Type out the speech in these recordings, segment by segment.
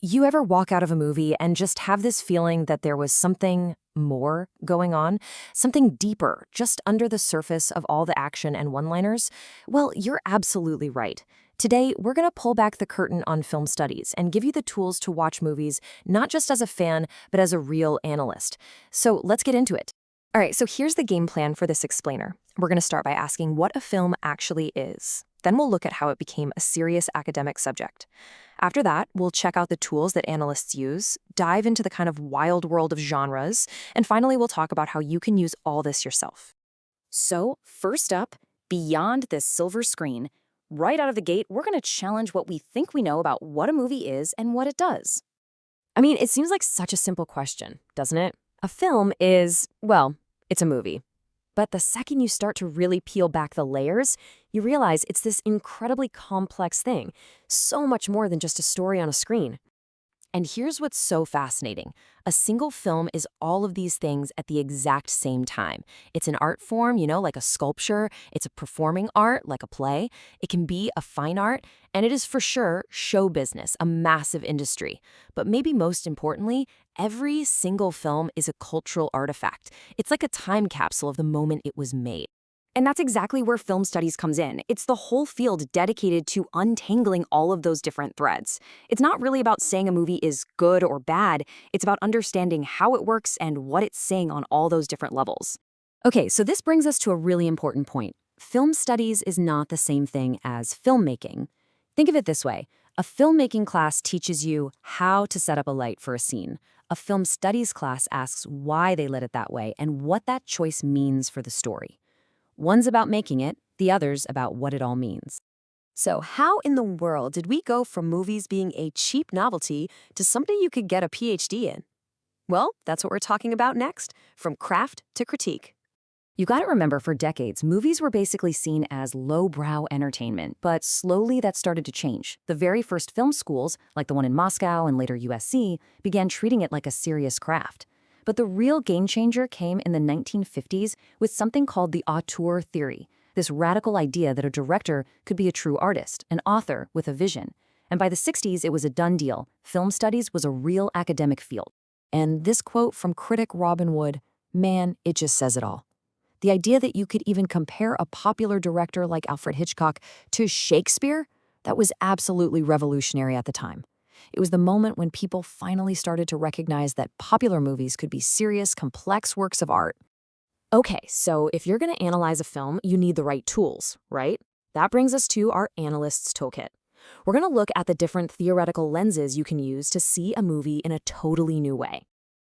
You ever walk out of a movie and just have this feeling that there was something more going on? Something deeper, just under the surface of all the action and one-liners? Well, you're absolutely right. Today, we're going to pull back the curtain on film studies and give you the tools to watch movies not just as a fan, but as a real analyst. So let's get into it. All right, so here's the game plan for this explainer. We're going to start by asking what a film actually is. Then we'll look at how it became a serious academic subject. After that, we'll check out the tools that analysts use, dive into the kind of wild world of genres, and finally we'll talk about how you can use all this yourself. So, first up, beyond this silver screen, right out of the gate, we're going to challenge what we think we know about what a movie is and what it does. I mean, it seems like such a simple question, doesn't it? A film is, well, it's a movie. But the second you start to really peel back the layers, you realize it's this incredibly complex thing, so much more than just a story on a screen. And here's what's so fascinating. A single film is all of these things at the exact same time. It's an art form, like a sculpture. It's a performing art, like a play. It can be a fine art, and it is for sure show business, a massive industry. But maybe most importantly, every single film is a cultural artifact. It's like a time capsule of the moment it was made. And that's exactly where film studies comes in. It's the whole field dedicated to untangling all of those different threads. It's not really about saying a movie is good or bad. It's about understanding how it works and what it's saying on all those different levels. Okay, so this brings us to a really important point. Film studies is not the same thing as filmmaking. Think of it this way. A filmmaking class teaches you how to set up a light for a scene. A film studies class asks why they lit it that way and what that choice means for the story. One's about making it, the other's about what it all means. So how in the world did we go from movies being a cheap novelty to something you could get a PhD in? Well, that's what we're talking about next, from craft to critique. You gotta remember, for decades, movies were basically seen as lowbrow entertainment, but slowly that started to change. The very first film schools, like the one in Moscow and later USC, began treating it like a serious craft. But the real game changer came in the 1950s with something called the auteur theory, this radical idea that a director could be a true artist, an author with a vision. And by the 60s, it was a done deal. Film studies was a real academic field. And this quote from critic Robin Wood, man, it just says it all. The idea that you could even compare a popular director like Alfred Hitchcock to Shakespeare, that was absolutely revolutionary at the time. It was the moment when people finally started to recognize that popular movies could be serious, complex works of art. Okay, so if you're going to analyze a film, you need the right tools, right? That brings us to our analyst's toolkit. We're going to look at the different theoretical lenses you can use to see a movie in a totally new way.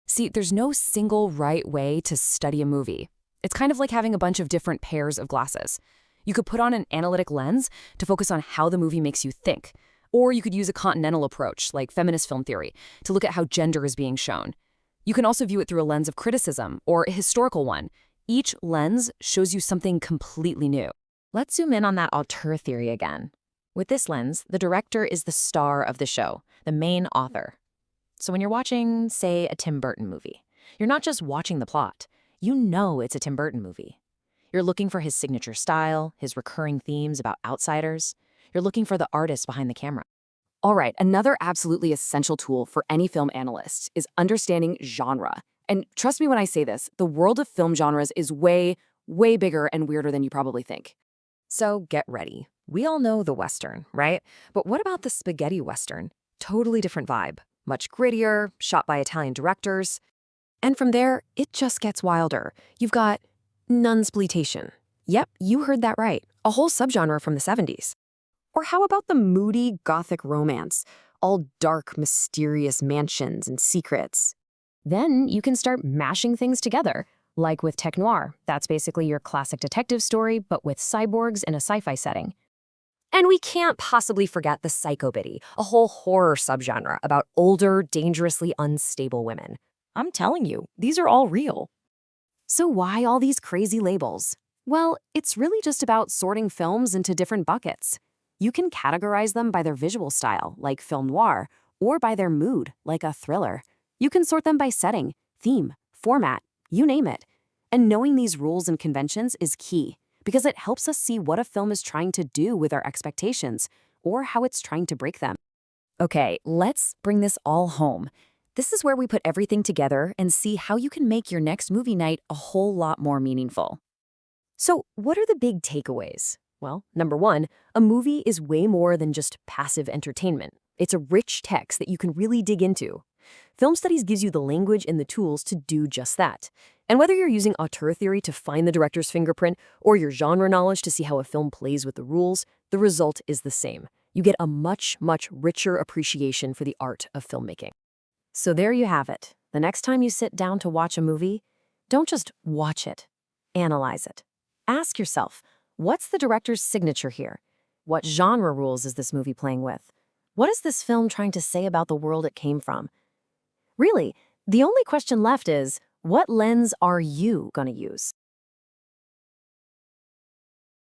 See, there's no single right way to study a movie. It's kind of like having a bunch of different pairs of glasses. You could put on an analytic lens to focus on how the movie makes you think. Or you could use a continental approach, like feminist film theory, to look at how gender is being shown. You can also view it through a lens of criticism, or a historical one. Each lens shows you something completely new. Let's zoom in on that auteur theory again. With this lens, the director is the star of the show, the main author. So when you're watching, say, a Tim Burton movie, you're not just watching the plot. You know it's a Tim Burton movie. You're looking for his signature style, his recurring themes about outsiders. You're looking for the artist behind the camera. All right, another absolutely essential tool for any film analyst is understanding genre. And trust me when I say this, the world of film genres is way, way bigger and weirder than you probably think. So get ready. We all know the Western, right? But what about the spaghetti Western? Totally different vibe. Much grittier, shot by Italian directors. And from there, it just gets wilder. You've got nunsploitation. Yep, you heard that right. A whole subgenre from the 70s. Or how about the moody Gothic romance? All dark, mysterious mansions and secrets. Then you can start mashing things together, like with tech noir. That's basically your classic detective story, but with cyborgs in a sci-fi setting. And we can't possibly forget the psychobiddy, a whole horror subgenre about older, dangerously unstable women. I'm telling you, these are all real. So why all these crazy labels? Well, it's really just about sorting films into different buckets. You can categorize them by their visual style, like film noir, or by their mood, like a thriller. You can sort them by setting, theme, format, you name it. And knowing these rules and conventions is key, because it helps us see what a film is trying to do with our expectations, or how it's trying to break them. Okay, let's bring this all home. This is where we put everything together and see how you can make your next movie night a whole lot more meaningful. So, what are the big takeaways? Well, number one, a movie is way more than just passive entertainment. It's a rich text that you can really dig into. Film studies gives you the language and the tools to do just that. And whether you're using auteur theory to find the director's fingerprint or your genre knowledge to see how a film plays with the rules, the result is the same. You get a much, much richer appreciation for the art of filmmaking. So there you have it. The next time you sit down to watch a movie, don't just watch it, analyze it. Ask yourself, what's the director's signature here? What genre rules is this movie playing with? What is this film trying to say about the world it came from? Really, the only question left is, what lens are you going to use?